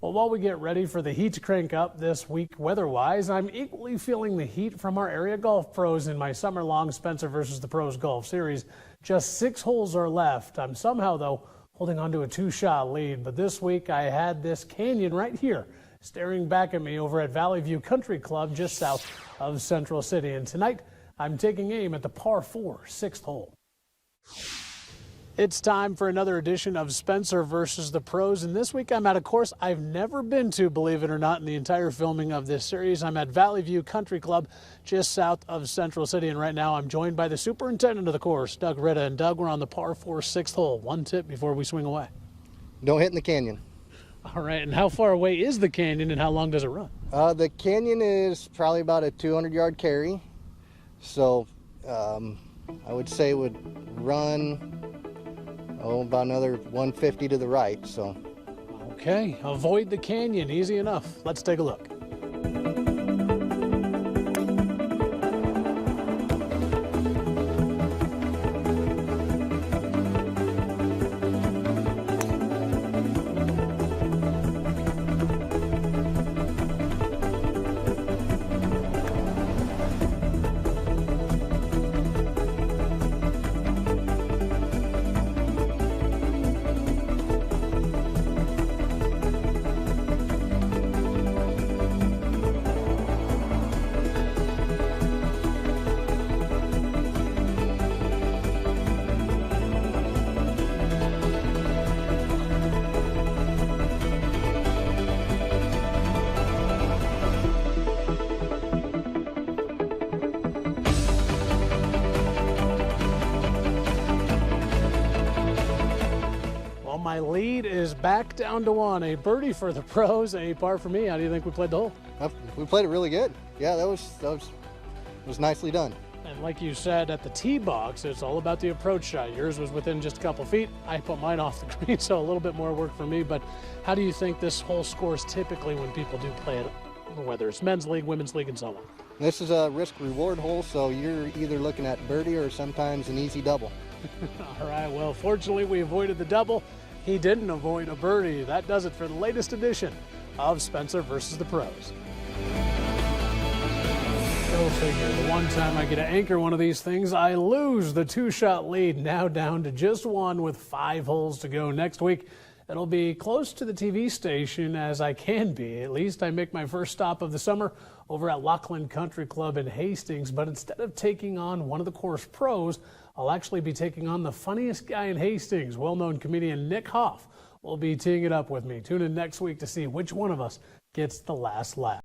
Well, while we get ready for the heat to crank up this week weather-wise, I'm equally feeling the heat from our area golf pros in my summer-long Spencer versus the Pros Golf Series. Just 6 holes are left. I'm somehow, though, holding on to a 2-shot lead. But this week I had this canyon right here staring back at me over at Valley View Country Club just south of Central City. And tonight I'm taking aim at the par 4 6th hole. It's time for another edition of Spencer versus the Pros, and this week I'm at a course I've never been to, believe it or not, in the entire filming of this series. I'm at Valley View Country Club just south of Central City, and right now I'm joined by the superintendent of the course, Doug Ritta. And Doug, we're on the par 4 6th hole. One tip before we swing away. Don't hit in the canyon. All right, and how far away is the canyon and how long does it run? The canyon is probably about a 200-yard carry, so I would say it would run about another 150 to the right. So okay, avoid the canyon, easy enough. Let's take a look. My lead is back down to 1. A birdie for the pros, a par for me. How do you think we played the hole? We played it really good. Yeah, that was nicely done. And like you said, at the tee box, it's all about the approach shot. Yours was within just a couple feet. I put mine off the green, so a little bit more work for me. But how do you think this hole scores typically when people do play it, whether it's men's league, women's league, and so on? This is a risk-reward hole, so you're either looking at birdie or sometimes an easy double. All right, well, fortunately, we avoided the double. He didn't avoid a birdie. That does it for the latest edition of Spencer versus the Pros. Go figure. The one time I get to anchor one of these things, I lose the 2-shot lead. Now down to just 1 with 5 holes to go. Next week, it'll be close to the TV station as I can be. At least I make my first stop of the summer over at Lockland Country Club in Hastings. But instead of taking on one of the course pros, I'll actually be taking on the funniest guy in Hastings. Well-known comedian Nick Hoff will be teeing it up with me. Tune in next week to see which one of us gets the last laugh.